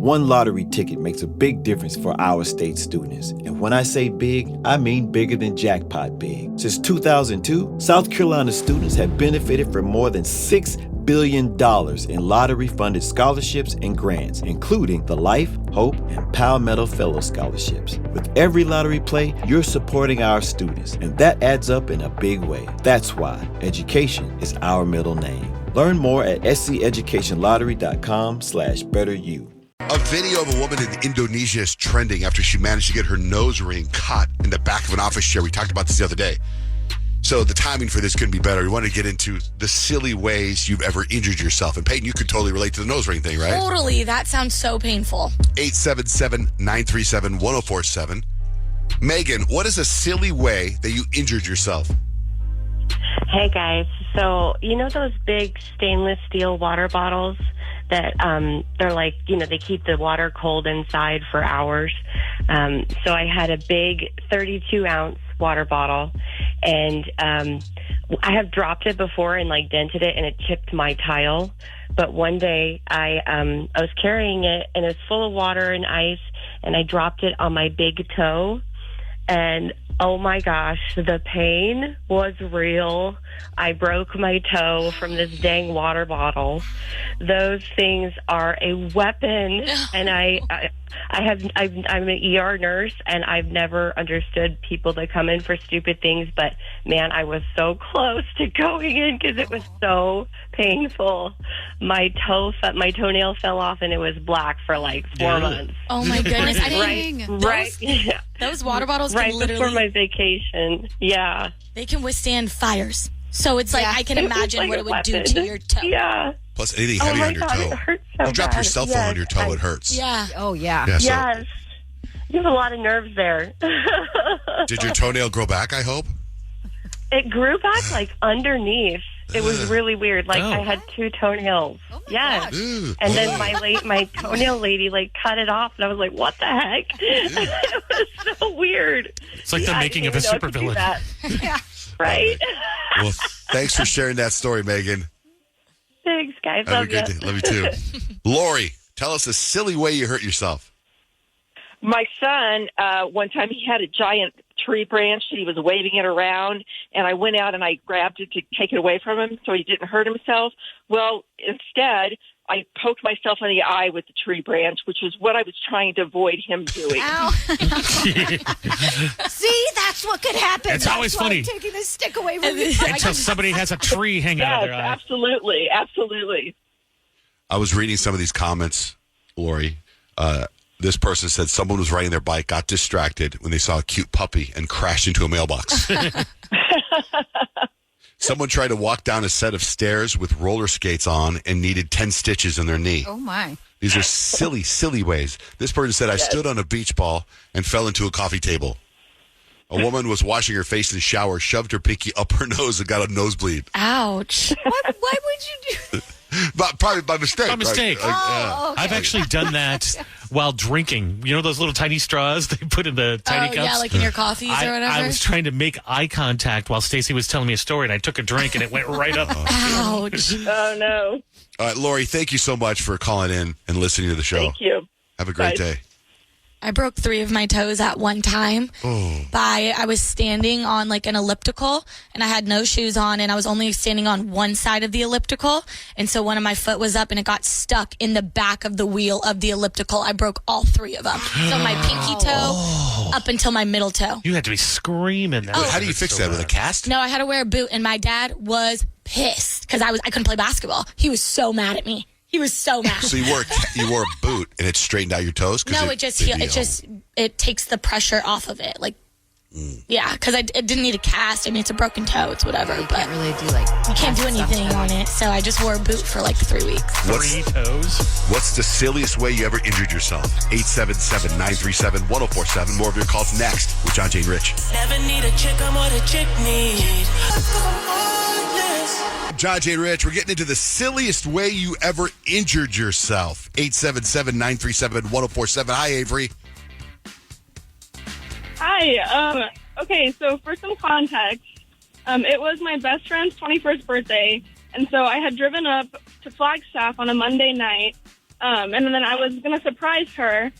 One lottery ticket makes a big difference for our state students. And when I say big, I mean bigger than jackpot big. Since 2002, South Carolina students have benefited from more than $6 billion in lottery-funded scholarships and grants, including the Life, Hope, and Palmetto Fellow Scholarships. With every lottery play, you're supporting our students, and that adds up in a big way. That's why education is our middle name. Learn more at sceducationlottery.com/betteryou. A video of a woman in Indonesia is trending after she managed to get her nose ring caught in the back of an office chair. We talked about this the other day. So the timing for this couldn't be better. We want to get into the silly ways you've ever injured yourself. And Peyton, you could totally relate to the nose ring thing, right? Totally. That sounds so painful. 877-937-1047. Megan, what is a silly way that you injured yourself? Hey, guys. So, you know those big stainless steel water bottles that they're like, they keep the water cold inside for hours? So I had a big 32-ounce water bottle, and I have dropped it before and dented it, and it chipped my tile. But one day I was carrying it, and it was full of water and ice, and I dropped it on my big toe, and oh my gosh, the pain was real. I broke my toe from this dang water bottle. Those things are a weapon, and I'm an ER nurse, and I've never understood people that come in for stupid things, but man, I was so close to going in because it was so painful. My toenail fell off, and it was black for 4 months. Oh my goodness! Right. Yeah. Those water bottles can right literally, before my vacation. Yeah, they can withstand fires. So it's I can imagine what it would do weapon. to your toe. Yeah. Plus anything heavy on your toe. It hurts so you drop bad. your cell phone on your toe, it hurts. Yeah. Oh, yeah. Yeah, so Yes. You have a lot of nerves there. did your toenail grow back, I hope? It grew back underneath. It was really weird. I had two toenails. Oh my yes. gosh. Ooh. And then my toenail lady cut it off, and I was like, "What the heck?" It was so weird. It's like the making of a supervillain. Yeah. Right? Well, thanks for sharing that story, Megan. Thanks, guys. Have a Love good you. day. Love you too. Lori, tell us a silly way you hurt yourself. My son, one time he had a giant tree branch and he was waving it around, and I went out and I grabbed it to take it away from him so he didn't hurt himself. Well, instead, I poked myself in the eye with the tree branch, which was what I was trying to avoid him doing. Ow. See, that's what could happen. It's always funny. I'm taking this stick away from you. Until somebody has a tree hanging out of Yes, their eye. absolutely, absolutely. I was reading some of these comments, Lori. This person said someone was riding their bike, got distracted when they saw a cute puppy and crashed into a mailbox. Someone tried to walk down a set of stairs with roller skates on and needed 10 stitches in their knee. Oh, my. These are silly, silly ways. This person said, I stood on a beach ball and fell into a coffee table. A woman was washing her face in the shower, shoved her pinky up her nose and got a nosebleed. Ouch. Why would you do But probably by mistake. By mistake. Oh, okay. I've actually done that while drinking. You know those little tiny straws they put in the tiny cups? Yeah, like in your coffees or whatever. I was trying to make eye contact while Stacey was telling me a story, and I took a drink, and it went right up. Ouch. Oh, no. All right, Lori, thank you so much for calling in and listening to the show. Thank you. Have a great Bye. day. I broke 3 of my toes at one time. I was standing on an elliptical, and I had no shoes on, and I was only standing on one side of the elliptical, and so one of my foot was up, and it got stuck in the back of the wheel of the elliptical. I broke all 3 of them. So my pinky toe up until my middle toe. You had to be screaming that. How do you fix that? With a cast? No, I had to wear a boot, and my dad was pissed because I couldn't play basketball. He was so mad at me. He was so mad. So you wore a boot and it straightened out your toes? No, it takes the pressure off of it. Yeah, because it didn't need a cast. I mean, it's a broken toe. It's whatever. You but can't really do you can't do anything on it. So I just wore a boot for 3 weeks. 3 toes. What's the silliest way you ever injured yourself? 877-937-1047. More of your calls next with John Jane Rich. Never need a chick, I'm what a chick need. John Jane Rich, we're getting into the silliest way you ever injured yourself. 877-937-1047. Hi, Avery. Hi. Okay, so for some context, it was my best friend's 21st birthday, and so I had driven up to Flagstaff on a Monday night And then I was going to surprise her.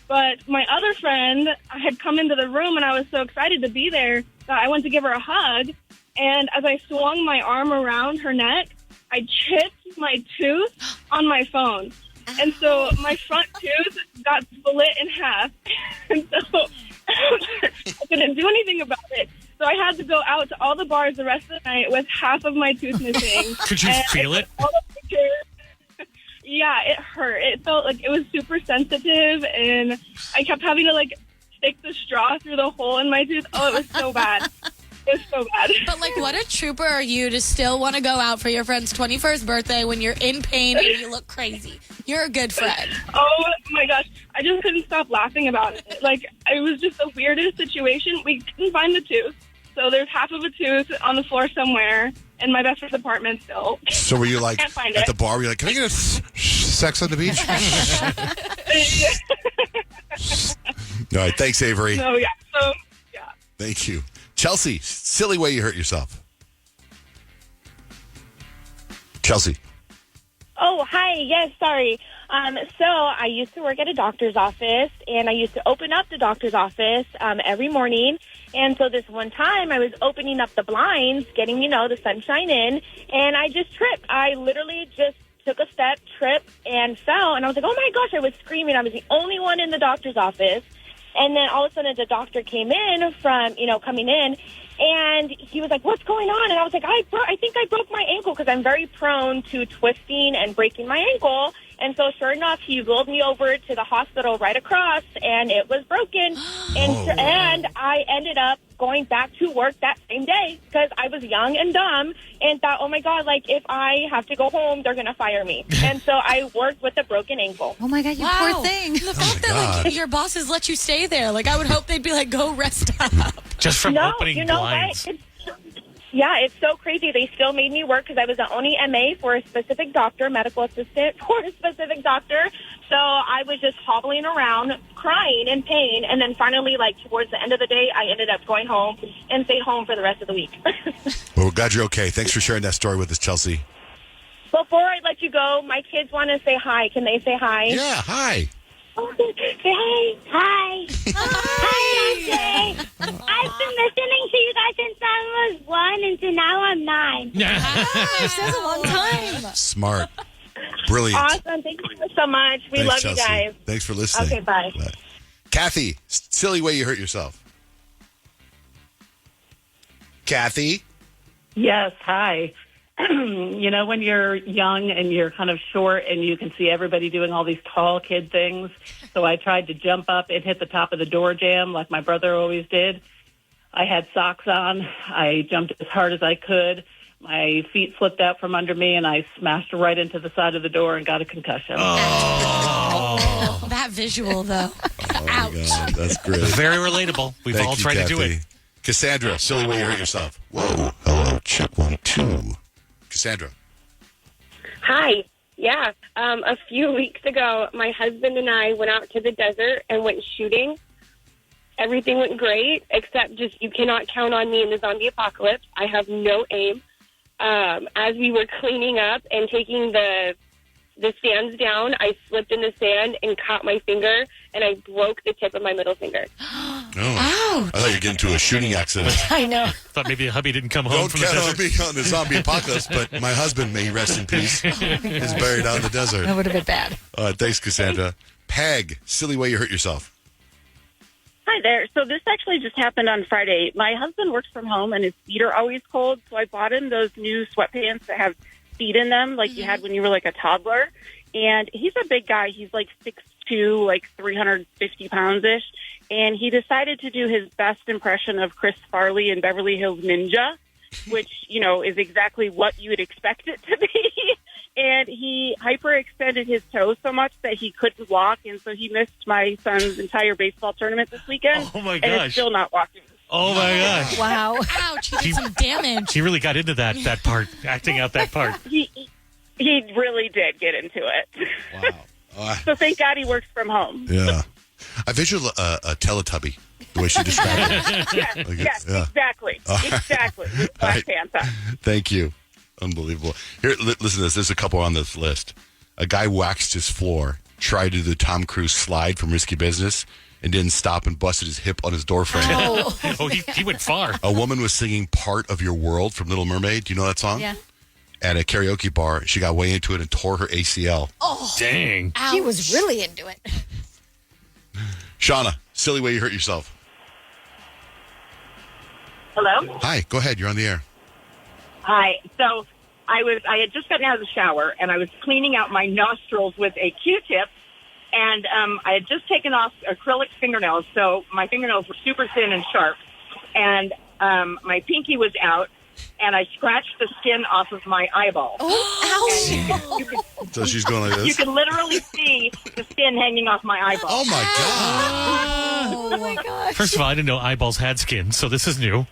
But my other friend had come into the room, and I was so excited to be there that I went to give her a hug. And as I swung my arm around her neck, I chipped my tooth on my phone. And so my front tooth got split in half. And so I couldn't do anything about it. So I had to go out to all the bars the rest of the night with half of my tooth missing. Could you feel it? All the pictures. Yeah, it hurt. It felt like it was super sensitive, and I kept having to, like, stick the straw through the hole in my tooth. Oh, it was so bad. It was so bad. But, like, what a trooper are you to still want to go out for your friend's 21st birthday when you're in pain and you look crazy. You're a good friend. Oh, my gosh. I just couldn't stop laughing about it. Like, it was just the weirdest situation. We couldn't find the tooth. So there's half of a tooth on the floor somewhere in my best friend's apartment still. So were you like Can't find at it. the bar? Were you like, can I get a sex on the beach? All right. Thanks, Avery. So, yeah. So, yeah. Thank you. Chelsea, silly way you hurt yourself. Chelsea. Oh, hi. Yes, sorry. So I used to work at a doctor's office, and I used to open up the doctor's office every morning. And so this one time I was opening up the blinds, getting, the sunshine in, and I just tripped. I literally just took a step, tripped, and fell. And I was like, oh, my gosh, I was screaming. I was the only one in the doctor's office. And then all of a sudden the doctor came in from, coming in, and he was like, what's going on? And I was like, I think I broke my ankle because I'm very prone to twisting and breaking my ankle. And so sure enough, he rolled me over to the hospital right across, and it was broken. And I ended up going back to work that same day because I was young and dumb and thought, oh, my God, like, if I have to go home, they're going to fire me. And so I worked with a broken ankle. Oh, my God, you Wow. poor thing. The fact that, like, your bosses let you stay there. Like, I would hope they'd be like, go rest up. Just from No, opening you know blinds. what? It's so crazy. They still made me work because I was the only MA for a specific doctor, medical assistant for a specific doctor. So I was just hobbling around, crying in pain. And then finally, like, towards the end of the day, I ended up going home and stayed home for the rest of the week. Well, we're glad you're okay. Thanks for sharing that story with us, Chelsea. Before I let you go, my kids want to say hi. Can they say hi? Yeah, hi. Say hi. Hi. Hi, Dante. I've been listening to you guys since I was 1, and so now I'm 9. Gosh, that's a long time. Smart. Brilliant. Awesome. Thank you so much. We Thanks, love Chelsea. you guys. Thanks for listening. Okay, bye. Kathy, silly way you hurt yourself. Kathy? Yes, hi. When you're young and you're kind of short and you can see everybody doing all these tall kid things. So I tried to jump up and hit the top of the door jamb like my brother always did. I had socks on. I jumped as hard as I could. My feet slipped out from under me, and I smashed right into the side of the door and got a concussion. Oh, that visual, though. Ouch. God, that's great. Very relatable. We've Thank all you, tried to do Kathy. it. Cassandra, silly way you hurt yourself. Whoa. Hello. Check 1, 2. Cassandra. Hi. Yeah. A few weeks ago, my husband and I went out to the desert and went shooting. Everything went great, except just you cannot count on me in the zombie apocalypse. I have no aim. As we were cleaning up and taking the stands down, I slipped in the sand and caught my finger, and I broke the tip of my middle finger. I thought you were getting into a shooting accident. I know. Thought maybe the hubby didn't come home Don't from the count on desert. me on the zombie apocalypse, but my husband, may he rest in peace, is buried out in the desert. That would have been bad. Thanks, Cassandra. Peg, silly way you hurt yourself. Hi there. So this actually just happened on Friday. My husband works from home, and his feet are always cold, so I bought him those new sweatpants that have feet in them, like you had when you were like a toddler. And he's a big guy. He's like 6'2", like 350 pounds-ish. And he decided to do his best impression of Chris Farley in Beverly Hills Ninja, which, is exactly what you would expect it to be. And he hyperextended his toes so much that he couldn't walk, and so he missed my son's entire baseball tournament this weekend. Oh, my And is gosh. still not walking. Oh, my gosh. Wow. Ouch. He did some damage. He really got into that part, acting out that part. He really did get into it. Wow. So thank God he works from home. Yeah. I visual a Teletubby, the way she described it. Yes, yeah. exactly. Exactly. With All black right. pants on. Thank you. Unbelievable. Here, listen to this. There's a couple on this list. A guy waxed his floor, tried to do the Tom Cruise slide from Risky Business, and didn't stop and busted his hip on his door frame. Oh, he went far. A woman was singing Part of Your World from Little Mermaid. Do you know that song? Yeah. At a karaoke bar. She got way into it and tore her ACL. Oh, dang. He was really into it. Shauna, silly way you hurt yourself. Hello? Hi, go ahead. You're on the air. Hi. So I had just gotten out of the shower, and I was cleaning out my nostrils with a Q-tip, and I had just taken off acrylic fingernails, so my fingernails were super thin and sharp, and my pinky was out, and I scratched the skin off of my eyeball. Oh, So she's going like this? You can literally see the skin hanging off my eyeball. Oh, my God. Oh, my gosh. First of all, I didn't know eyeballs had skin, so this is new.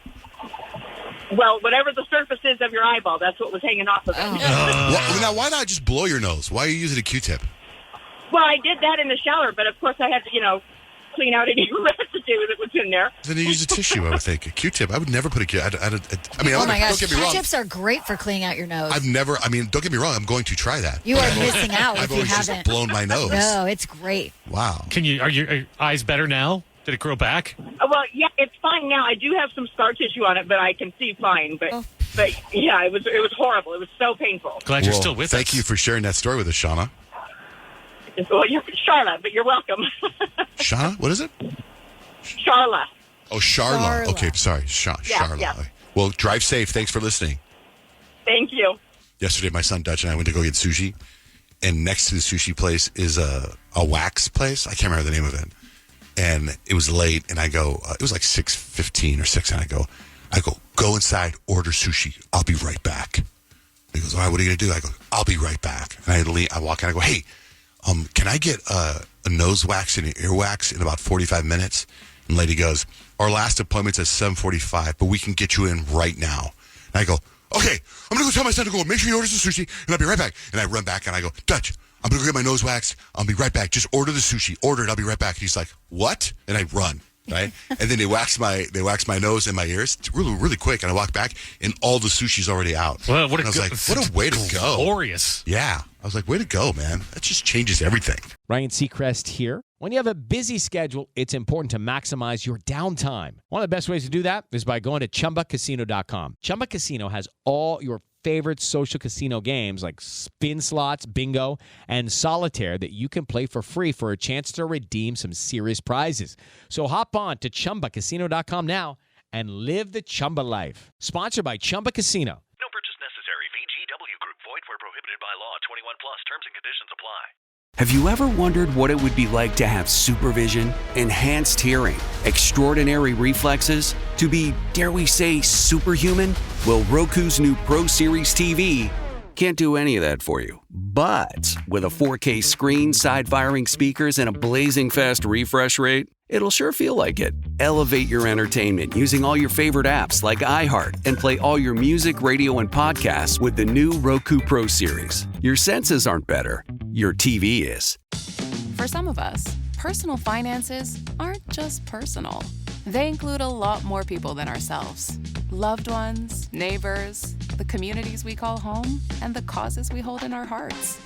Well, whatever the surface is of your eyeball, that's what was hanging off of it. Now, why not just blow your nose? Why are you using a Q-tip? Well, I did that in the shower, but of course I had to, clean out any residue that was in there. Then you use a tissue, I would think. A Q-tip. I would never put a Q-tip. Oh my gosh, don't get me wrong. Q-tips are great for cleaning out your nose. Don't get me wrong. I'm going to try that. You are missing out I've if you always just haven't. blown my nose. No, it's great. Wow. Are your eyes better now? Did it grow back? Well, yeah, it's fine now. I do have some scar tissue on it, but I can see fine. But yeah, it was horrible. It was so painful. Glad you're still with us. Thank you for sharing that story with us, Shauna. Well, you're Charla, but you're welcome. Shauna? What is it? Charla. Oh, Charla. Okay, sorry. Charla. Yeah. Well, drive safe. Thanks for listening. Thank you. Yesterday, my son Dutch and I went to go get sushi, and next to the sushi place is a wax place. I can't remember the name of it. And it was late, and I go, it was like 6:15 or 6, and I go inside, order sushi. I'll be right back. He goes, all right, what are you going to do? I go, I'll be right back. And I walk in, I go, hey, can I get a nose wax and an ear wax in about 45 minutes? And the lady goes, our last appointment's at 7:45, but we can get you in right now. And I go, okay, I'm going to go tell my son to go make sure he orders the sushi, and I'll be right back. And I run back, and I go, Dutch, I'm going to go get my nose wax. I'll be right back. Just order the sushi. Order it. I'll be right back. And he's like, what? And I run, right? And then they wax my nose and my ears really, really quick. And I walk back, and all the sushi's already out. Well, and I was like, what a way to go. Glorious. Yeah. I was like, way to go, man. That just changes everything. Ryan Seacrest here. When you have a busy schedule, it's important to maximize your downtime. One of the best ways to do that is by going to ChumbaCasino.com. Chumba Casino has all your favorite social casino games like spin slots, bingo, and solitaire that you can play for free for a chance to redeem some serious prizes. So hop on to ChumbaCasino.com now and live the Chumba life. Sponsored by Chumba Casino. No purchase necessary. VGW Group. Void where prohibited by law. 21 plus. Terms and conditions apply. Have you ever wondered what it would be like to have supervision, enhanced hearing, extraordinary reflexes, to be, dare we say, superhuman? Well, Roku's new Pro Series TV can't do any of that for you. But with a 4K screen, side-firing speakers, and a blazing fast refresh rate, it'll sure feel like it. Elevate your entertainment using all your favorite apps like iHeart and play all your music, radio, and podcasts with the new Roku Pro Series. Your senses aren't better. Your TV is. For some of us, personal finances aren't just personal. They include a lot more people than ourselves. Loved ones, neighbors, the communities we call home, and the causes we hold in our hearts.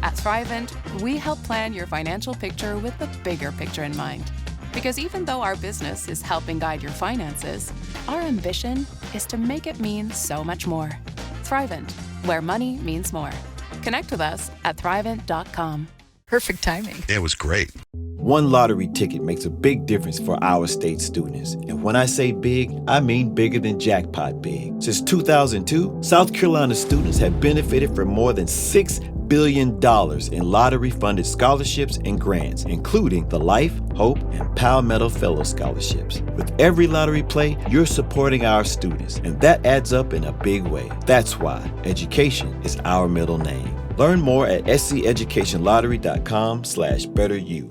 At Thrivent, we help plan your financial picture with the bigger picture in mind. Because even though our business is helping guide your finances, our ambition is to make it mean so much more. Thrivent, where money means more. Connect with us at Thrivent.com. Perfect timing. It was great. One lottery ticket makes a big difference for our state students. And when I say big, I mean bigger than jackpot big. Since 2002, South Carolina students have benefited from more than $6 billion in lottery-funded scholarships and grants, including the Life, Hope, and Palmetto Fellow Scholarships. With every lottery play, you're supporting our students, and that adds up in a big way. That's why education is our middle name. Learn more at sceducationlottery.com/betteryou.